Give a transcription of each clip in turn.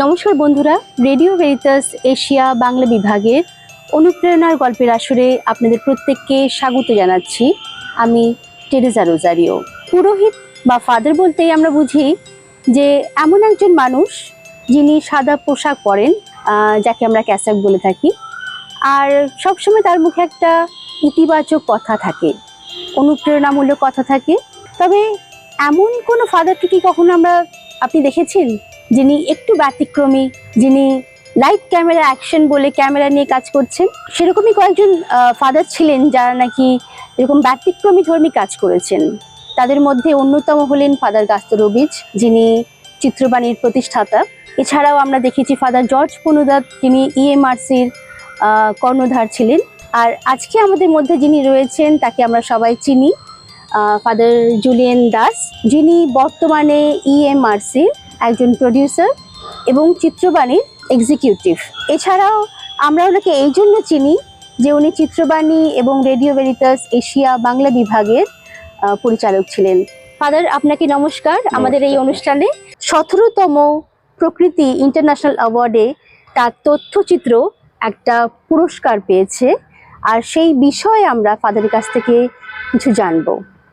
নমস্কার বন্ধুরা, radio Veritas Asia Bangla বিভাগের অনুপ্রেরণার গল্পের আসরে আপনাদের প্রত্যেককে স্বাগত জানাচ্ছি। আমি টেরেজা রোজারিও। পুরোহিত বা ফাদার বলতেই আমরা বুঝি যে এমন একজন মানুষ যিনি সাদা পোশাক পরেন, যাকে আমরা ক্যাসাক বলে থাকি, আর সবসময় তার মুখে একটা ইতিবাচক কথা থাকে, অনুপ্রেরণামূলক কথা থাকে। তবে এমন কোনো ফাদারকে কি কখনো আপনি দেখেছেন যিনি একটু ব্যতিক্রমী, যিনি লাইট ক্যামেরা অ্যাকশন বলে ক্যামেরা নিয়ে কাজ করছেন? সেরকমই কয়েকজন ফাদার ছিলেন যারা নাকি এরকম ব্যতিক্রমী ধর্মী কাজ করেছেন। তাদের মধ্যে অন্যতম হলেন ফাদার গাস্তরোভিচ, যিনি চিত্রবাণীর প্রতিষ্ঠাতা। এছাড়াও আমরা দেখেছি ফাদার জর্জ পুনুদাত, যিনি ইএমআরসির কর্ণধার ছিলেন। আর আজকে আমাদের মধ্যে যিনি রয়েছেন তাকে আমরা সবাই চিনি, ফাদার জুলিয়ান দাস, যিনি বর্তমানে ইএমআরসির একজন প্রডিউসার এবং চিত্রবাণীর এক্সিকিউটিভ। এছাড়াও আমরা ওনাকে এই জন্য চিনি যে উনি চিত্রবাণী এবং রেডিও ভেরিটাস এশিয়া বাংলা বিভাগের পরিচালক ছিলেন। ফাদার, আপনাকে নমস্কার। আমাদের এই অনুষ্ঠানে 17তম প্রকৃতি ইন্টারন্যাশনাল অ্যাওয়ার্ডে তার তথ্যচিত্র একটা পুরস্কার পেয়েছে, আর সেই বিষয়ে আমরা ফাদারের কাছ থেকে কিছু জানবো।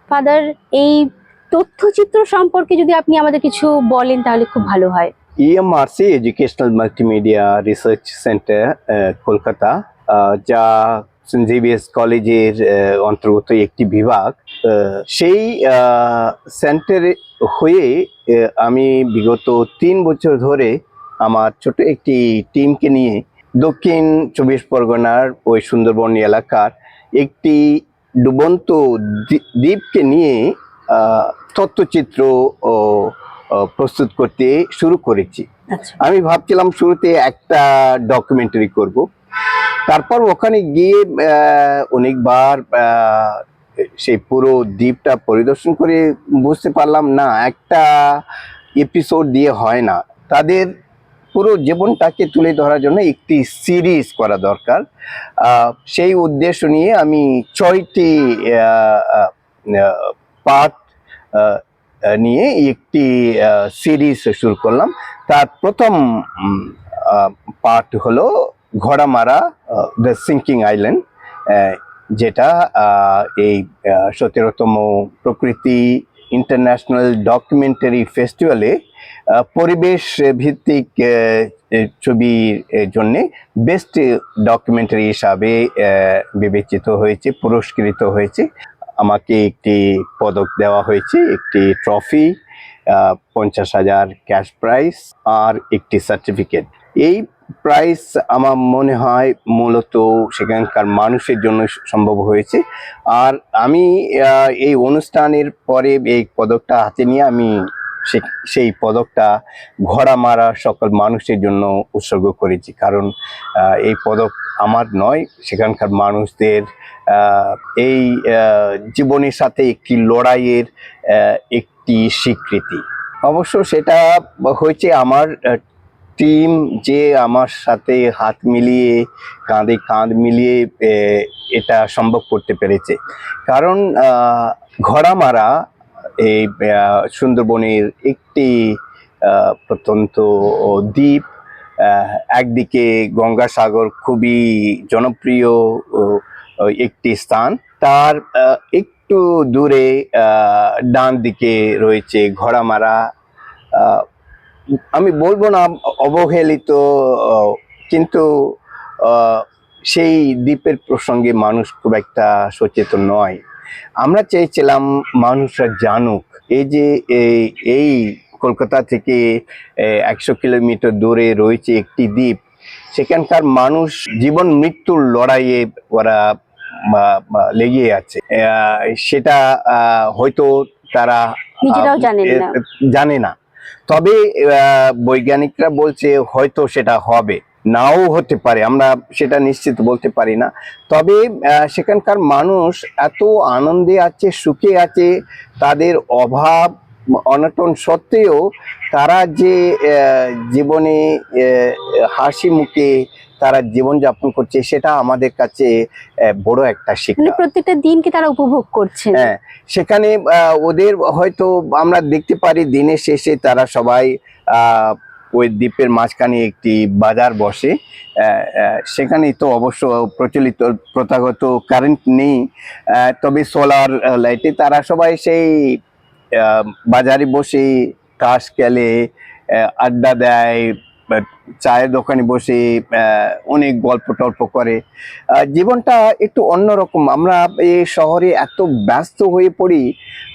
ফাদার, এই তথ্যচিত্র সম্পর্কে যদি আপনি আমাদের কিছু বলেন তাহলে খুব ভালো হয়। EMRC educational multimedia research centre Kolkata, যা সেন্ট জেভিয়ার্স কলেজের অন্তর্গত একটি বিভাগ, সেই সেন্টারে হয়ে আমি বিগত 3 বছর ধরে আমার ছোট একটি টিমকে নিয়ে দক্ষিণ 24 পরগনার ওই সুন্দরবন এলাকার একটি ডুবন্ত দ্বীপকে নিয়ে তথ্যচিত্র প্রস্তুত করতে শুরু করেছি। আমি ভাবছিলাম শুরুতে একটা ডকুমেন্টারি করব, তারপর ওখানে গিয়ে অনেকবার সেই পুরো দ্বীপটা পরিদর্শন করে বুঝতে পারলাম না, একটা এপিসোড দিয়ে হয় না, তাদের পুরো জীবনটাকে তুলে ধরার জন্য একটি সিরিজ করা দরকার। সেই উদ্দেশ্য নিয়ে আমি 6টি পার্ট নিয়ে একটি সিরিজ শুরু করলাম। তার প্রথম পার্ট হলো ঘোড়ামারা, দ্য সিঙ্কিং আইল্যান্ড, যেটা এই 17তম প্রকৃতি ইন্টারন্যাশনাল ডকুমেন্টারি ফেস্টিভ্যালে পরিবেশ ভিত্তিক ছবির জন্যে বেস্ট ডকুমেন্টারি হিসাবে বিবেচিত হয়েছে, পুরস্কৃত হয়েছে। আমাকে একটি পদক দেওয়া হয়েছে, একটি ট্রফি, 50,000 ক্যাশ প্রাইজ আর একটি সার্টিফিকেট। এই প্রাইজ আমার মনে হয় মূলত সেখানকার মানুষের জন্য সম্ভব হয়েছে। আর আমি এই অনুষ্ঠানের পরে এই পদকটা হাতে নিয়ে আমি সেই পদকটা ঘোড়ামারা সকল মানুষের জন্য উৎসর্গ করেছি, কারণ এই পদক আমার নয়, সেখানকার মানুষদের এই জীবনের সাথে একটি লড়াইয়ের একটি স্বীকৃতি। অবশ্য সেটা হয়েছে আমার টিম যে আমার সাথে হাত মিলিয়ে, কাঁধে কাঁধ মিলিয়ে এটা সম্ভব করতে পেরেছে। কারণ ঘোড়ামারা এই সুন্দরবনের একটি প্রত্যন্ত দ্বীপ, একদিকে গঙ্গাসাগর খুবই জনপ্রিয় একটি স্থান, তার একটু দূরে ডান দিকে রয়েছে ঘোড়ামারা। আমি বলবো না অবহেলিত, কিন্তু সেই দ্বীপের প্রসঙ্গে মানুষ খুব একটা সচেতন নয়। আমরা চেয়েছিলাম মানুষরা জানুক এই যে এই কলকাতা থেকে 100 কিলোমিটার দূরে রয়েছে একটি দ্বীপ, সেখানকার মানুষ জীবন মৃত্যুর লড়াইয়ে ওরা লেগে আছে। সেটা হয়তো তারা জানে না, তবে বৈজ্ঞানিকরা বলছে হয়তো সেটা হবে, নাও হতে পারে, আমরা সেটা নিশ্চিত বলতে পারি না। তবে সেখানকার মানুষ এত আনন্দে আছে, সুখে আছে, তাদের অভাব অনটন সত্ত্বেও তারা যে জীবনে হাসি মুখে তারা জীবনযাপন করছে, সেটা আমাদের কাছে বড় একটা শিক্ষা। প্রত্যেকটা দিনকে তারা উপভোগ করছে। হ্যাঁ, সেখানে ওদের হয়তো আমরা দেখতে পারি দিনের শেষে তারা সবাই ওই দ্বীপের মাঝখানে একটি বাজার বসে। সেখানে তো অবশ্য প্রচলিত প্রথাগত কারেন্ট নেই, তবে সোলার লাইটে তারা সবাই সেই বাজারে বসে তাস খেলে, আড্ডা দেয়, বা চায়ের দোকানে বসে অনেক গল্প টল্প করে। জীবনটা একটু অন্যরকম। আমরা এই শহরে এত ব্যস্ত হয়ে পড়ি,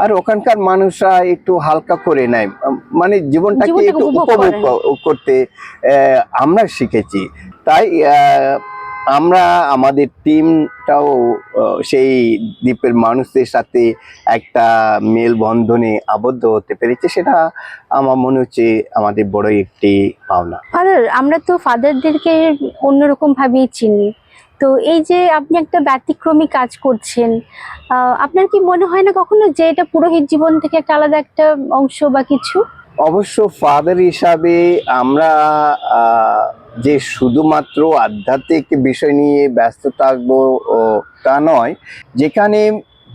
আর ওখানকার মানুষরা একটু হালকা করে নেয়, মানে জীবনটাকে জীবনটাকে একটু উপভোগ উপভোগ করেন। করতে আমরা শিখেছি। তাই আমরা আমাদের টিমটাও সেই দ্বীপের মানুষদের সাথে একটা মেলবন্ধনে আবদ্ধ হতে পেরেছে। সেটা আমার মনে হচ্ছে আমাদের বড় একটি পাওনা। ফাদার, আমরা তো ফাদারদেরকে অন্যরকম ভাবেই চিনি। তো এই যে আপনি একটা ব্যতিক্রমী কাজ করছেন, আপনার কি মনে হয় না কখনো যে এটা পুরোহিত জীবন থেকে একটা আলাদা একটা অংশ বা কিছু? অবশ্য ফাদার হিসাবে আমরা যে শুধুমাত্র আধ্যাত্মিক বিষয় নিয়ে ব্যস্ত থাকবো তা নয়। যেখানে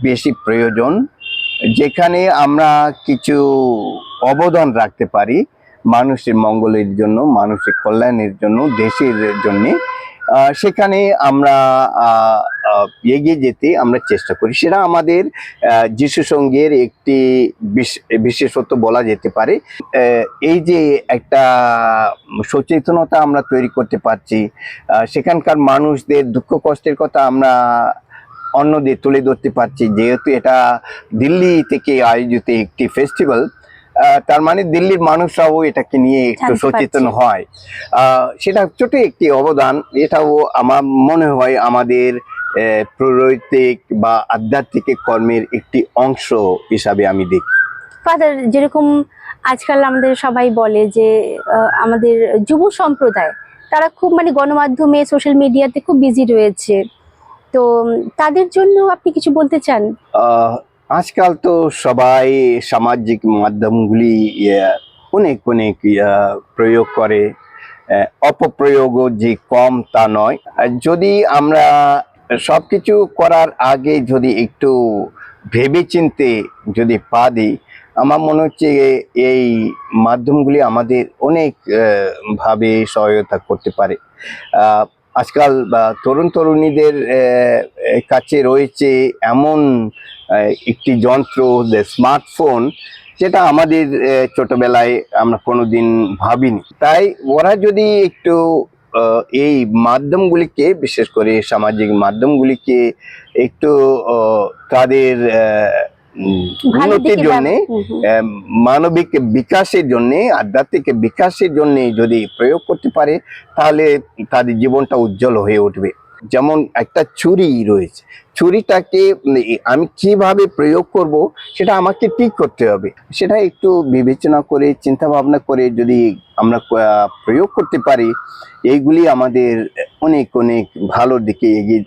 বেশি প্রয়োজন, যেখানে আমরা কিছু অবদান রাখতে পারি মানুষের মঙ্গলের জন্য, মানুষের কল্যাণের জন্য, দেশের জন্য, সেখানে আমরা এগিয়ে যেতে আমরা চেষ্টা করি। সেটা আমাদের যিশু সঙ্গের একটি বিশেষত্ব বলা যেতে পারে। এই যে একটা সচেতনতা আমরা তৈরি করতে পারছি, সেখানকার মানুষদের দুঃখ কষ্টের কথা আমরা অন্যদের তুলে ধরতে পারছি। যেহেতু এটা দিল্লি থেকে আয়োজিত একটি ফেস্টিভ্যাল, তার মানে দিল্লির মানুষরাও এটাকে নিয়ে একটু জানতে সচেতন পারছি। হয়। সেটা ছোট একটি অবদান। এটাও আমার মনে হয় আমাদের প্রৈতিক বা আধ্যাত্মিক কর্মের একটি অংশ হিসাবে আমি দেখি। ফাদার, যেরকম আজকাল আমাদের সবাই বলে যে আমাদের যুব সম্প্রদায় তারা খুব মানে গণমাধ্যমে সোশ্যাল মিডিয়াতে খুব বিজি রয়েছে, তো তাদের জন্য আপনি কিছু বলতে চান? আজকাল তো সবাই সামাজিক মাধ্যমগুলি অনেক অনেক প্রয়োগ করে। অপপ্রয়োগও যে কম তা নয়। যদি আমরা সবকিছু করার আগে যদি একটু ভেবেচিন্তে যদি পা দিই, আমার মনে হচ্ছে এই মাধ্যমগুলি আমাদের অনেক ভাবে সহায়তা করতে পারে। আজকাল তরুণ তরুণীদের কাছে রয়েছে এমন একটি যন্ত্র, স্মার্টফোন, যেটা আমাদের ছোটবেলায় আমরা কোনোদিন ভাবিনি। তাই ওরা যদি একটু এই মাধ্যমগুলিকে, বিশেষ করে সামাজিক মাধ্যমগুলিকে একটু তাদের ভালো উন্নতির দিকে জন্যে, মানবিক বিকাশের জন্যে, আধ্যাত্মিক বিকাশের জন্যে যদি প্রয়োগ করতে পারে, তাহলে তাদের জীবনটা উজ্জ্বল হয়ে উঠবে। যেমন একটা ছুরি রয়েছে, ছুরিটাকে আমি কিভাবে প্রয়োগ করব সেটা আমাকে ঠিক করতে হবে। সেটা একটু বিবেচনা করে, চিন্তা ভাবনা করে যদি আমরা প্রয়োগ করতে পারি, এইগুলি আমাদের অনেক অনেক ভালো দিকে এগিয়ে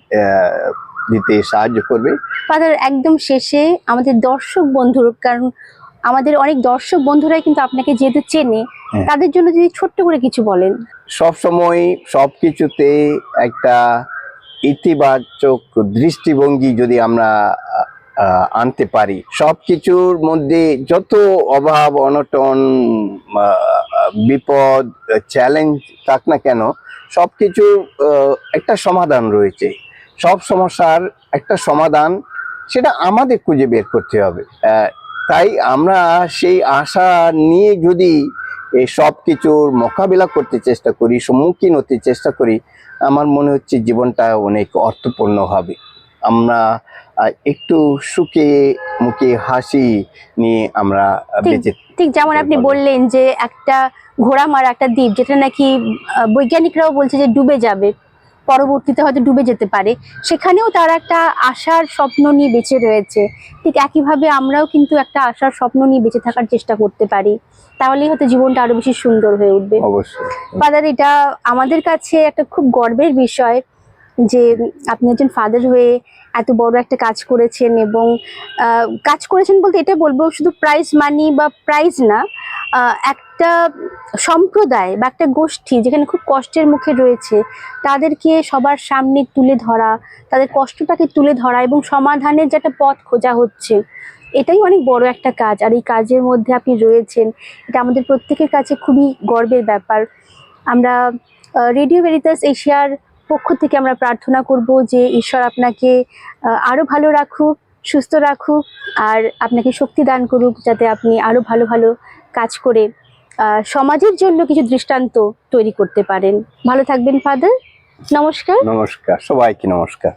দিতে সাহায্য করবে। ফাদার, একদম শেষে আমাদের দর্শক বন্ধুর, কারণ আমাদের অনেক দর্শক বন্ধুরাই কিন্তু আপনাকে যেহেতু চেনে, তাদের জন্য যদি ছোট্ট করে কিছু বলেন। সবসময় সবকিছুতে একটা ইতিবাচক দৃষ্টিভঙ্গি যদি আমরা আনতে পারি, সবকিছুর মধ্যে যত অভাব অনটন, বিপদ, চ্যালেঞ্জ থাক না কেন, সবকিছুর একটা সমাধান রয়েছে। সব সমস্যার একটা সমাধান, সেটা আমাদের খুঁজে বের করতে হবে। তাই আমরা সেই আশা নিয়ে যদি এই সব কিছুর মোকাবিলা করতে চেষ্টা করি, সম্মুখীন হতে চেষ্টা করি, আমার মনে হচ্ছে জীবনটা অনেক অর্থপূর্ণ হবে। আমরা একটু সুখে মুখে হাসি নিয়ে আমরা বেঁচে। ঠিক যেমন আপনি বললেন যে একটা ঘোড়ামারা একটা দ্বীপ, যেটা নাকি বৈজ্ঞানিকরাও বলছে যে ডুবে যাবে, পরবর্তীতে হয়তো ডুবে যেতে পারে, সেখানেও তারা একটা আশার স্বপ্ন নিয়ে বেঁচে রয়েছে। ঠিক একইভাবে আমরাও কিন্তু একটা আশার স্বপ্ন নিয়ে বেঁচে থাকার চেষ্টা করতে পারি, তাহলেই হয়তো জীবনটা আরো বেশি সুন্দর হয়ে উঠবে। অবশ্যই ফাদার, এটা আমাদের কাছে একটা খুব গর্বের বিষয় যে আপনি একজন ফাদার হয়ে এত বড় একটা কাজ করেছেন, এবং কাজ করেছেন বলতে এটা বলবো শুধু প্রাইজ মানি বা প্রাইজ না, একটা সম্প্রদায় বা একটা গোষ্ঠী যেখানে খুব কষ্টের মুখে রয়েছে, তাদেরকে সবার সামনে তুলে ধরা, তাদের কষ্টটাকে তুলে ধরা এবং সমাধানের যে একটা পথ খোঁজা হচ্ছে, এটাই অনেক বড় একটা কাজ, আর এই কাজের মধ্যে আপনি রয়েছেন, এটা আমাদের প্রত্যেকের কাছে খুবই গর্বের ব্যাপার। আমরা রেডিও ভেরিটাস এশিয়ার পক্ষ থেকে আমরা প্রার্থনা করব যে ঈশ্বর আপনাকে আরো ভালো রাখুক, সুস্থ রাখুক, আর আপনাকে শক্তি দান করুক, যাতে আপনি আরো ভালো ভালো কাজ করে সমাজের জন্য কিছু দৃষ্টান্ত তৈরি করতে পারেন। ভালো থাকবেন ফাদার। নমস্কার। নমস্কার, সবাইকে নমস্কার।